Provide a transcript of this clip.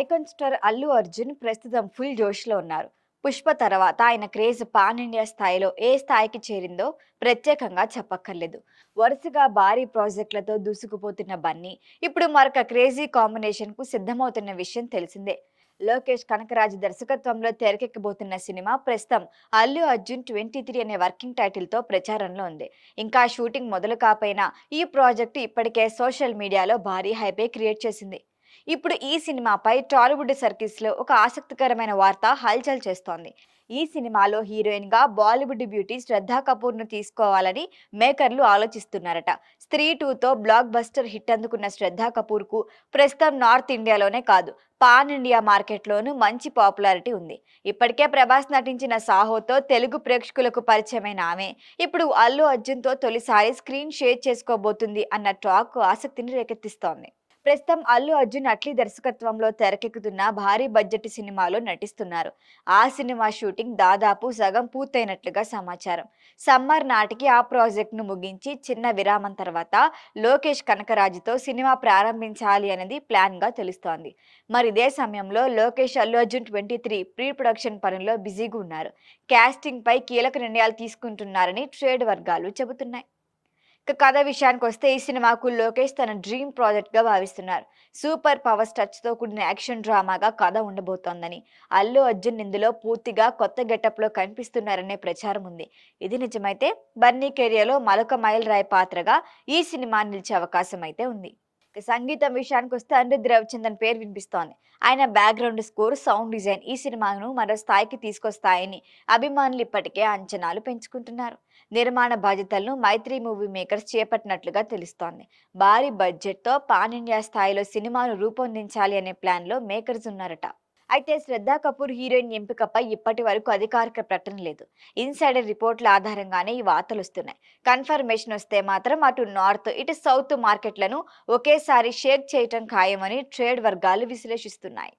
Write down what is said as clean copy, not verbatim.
Icon star Allu Arjun ప్రస్తుతం full జోష్‌లో ఉన్నారు. 'పుష్ప' తర్వాత ఆయన క్రేజ్ పాన్ ఇండియా స్థాయిలో ఏ స్థాయికి చేరిందో ప్రత్యేకంగా చెప్పక్కర్లేదు. వరుసగా భారీ ప్రాజెక్టులతో దూసుకుపోతున్న బన్నీ ఇప్పుడు మరొక క్రేజీ కాంబినేషన్‌కు సిద్ధమవుతున్న విషయం తెలిసిందే. లోకేష్ కనకరాజు దర్శకత్వంలో తెరకెక్కబోతున్న సినిమా ప్రస్తుతం అల్లు అర్జున్ 23 అనే వర్కింగ్ టైటిల్‌తో ప్రచారంలో ఉంది. ఇంకా షూటింగ్ మొదలు కాపోయినా ఈ ప్రాజెక్టు ఇప్పటికే సోషల్ మీడియాలో భారీ హైపే క్రియేట్ చేసింది. ఇప్పుడు ఈ సినిమాపై టాలీవుడ్ సర్కిల్స్‌లో ఒక ఆసక్తికరమైన వార్త హల్చల్ చేస్తోంది. ఈ సినిమాలో హీరోయిన్‌గా బాలీవుడ్ బ్యూటీ శ్రద్ధా కపూర్‌ను తీసుకోవాలని మేకర్లు ఆలోచిస్తున్నారట. 'స్త్రీ 2'తో బ్లాక్ బస్టర్ హిట్ అందుకున్న శ్రద్ధా కపూర్‌కు ప్రస్తుతం నార్త్ ఇండియాలోనే కాదు, పాన్ ఇండియా మార్కెట్లోనూ మంచి పాపులారిటీ ఉంది. ఇప్పటికే ప్రభాస్ నటించిన 'సాహో'తో తెలుగు ప్రేక్షకులకు పరిచయమైన ఆమె ఇప్పుడు అల్లు అర్జున్‌తో తొలిసారి స్క్రీన్ షేర్ చేసుకోబోతుంది అన్న టాక్ ఆసక్తిని రేకెత్తిస్తోంది. ప్రస్తుతం అల్లు అర్జున్ అట్లీ దర్శకత్వంలో తెరకెక్కుతున్న భారీ బడ్జెట్ సినిమాలో నటిస్తున్నారు. ఆ సినిమా షూటింగ్ దాదాపు సగం పూర్తయినట్లుగా సమాచారం. సమ్మర్ నాటికి ఆ ప్రాజెక్టును ముగించి చిన్న విరామం తర్వాత లోకేష్ కనకరాజుతో సినిమా ప్రారంభించాలి అనేది ప్లాన్గా తెలుస్తోంది. మరి ఇదే సమయంలో లోకేష్ అల్లు అర్జున్ 23 ప్రీ ప్రొడక్షన్ పనుల్లో బిజీగా ఉన్నారు. కాస్టింగ్ పై కీలక నిర్ణయాలు తీసుకుంటున్నారని ట్రేడ్ వర్గాలు చెబుతున్నాయి. ఇక కథ విషయానికొస్తే ఈ సినిమాకు లోకేష్ తన డ్రీమ్ ప్రాజెక్ట్‌గా భావిస్తున్నారు. సూపర్ పవర్స్ టచ్‌తో కూడిన యాక్షన్ డ్రామాగా కథ ఉండబోతోందని, అల్లు అర్జున్ ఇందులో పూర్తిగా కొత్త గెటప్‌లో కనిపిస్తున్నారనే ప్రచారం ఉంది. ఇది నిజమైతే బన్నీ కెరియర్‌లో మరొక మైలురాయి పాత్రగా ఈ సినిమా నిలిచే అవకాశం అయితే ఉంది. ఇక సంగీతం విషయానికొస్తే అనిరుద్ రవిచంద్రన్ పేరు వినిపిస్తోంది. ఆయన బ్యాక్‌గ్రౌండ్ స్కోర్, సౌండ్ డిజైన్ ఈ సినిమాను మరో స్థాయికి తీసుకొస్తాయని అభిమానులు ఇప్పటికే అంచనాలు పెంచుకుంటున్నారు. నిర్మాణ బాధ్యతలను మైత్రి మూవీ మేకర్స్ చేపట్టినట్లుగా తెలుస్తోంది. భారీ బడ్జెట్‌తో పాన్ ఇండియా స్థాయిలో సినిమాను రూపొందించాలి అనే ప్లాన్‌లో మేకర్స్ ఉన్నారట. అయితే శ్రద్ధా కపూర్ హీరోయిన్ ఎంపికపై ఇప్పటి వరకు అధికారిక ప్రకటన లేదు. ఇన్సైడర్ రిపోర్ట్ల ఆధారంగానే ఈ వార్తలు వస్తున్నాయి. కన్ఫర్మేషన్ వస్తే మాత్రం అటు నార్త్, ఇటు సౌత్ మార్కెట్లను ఒకేసారి షేక్ చేయటం ఖాయమని ట్రేడ్ వర్గాలు విశ్లేషిస్తున్నాయి.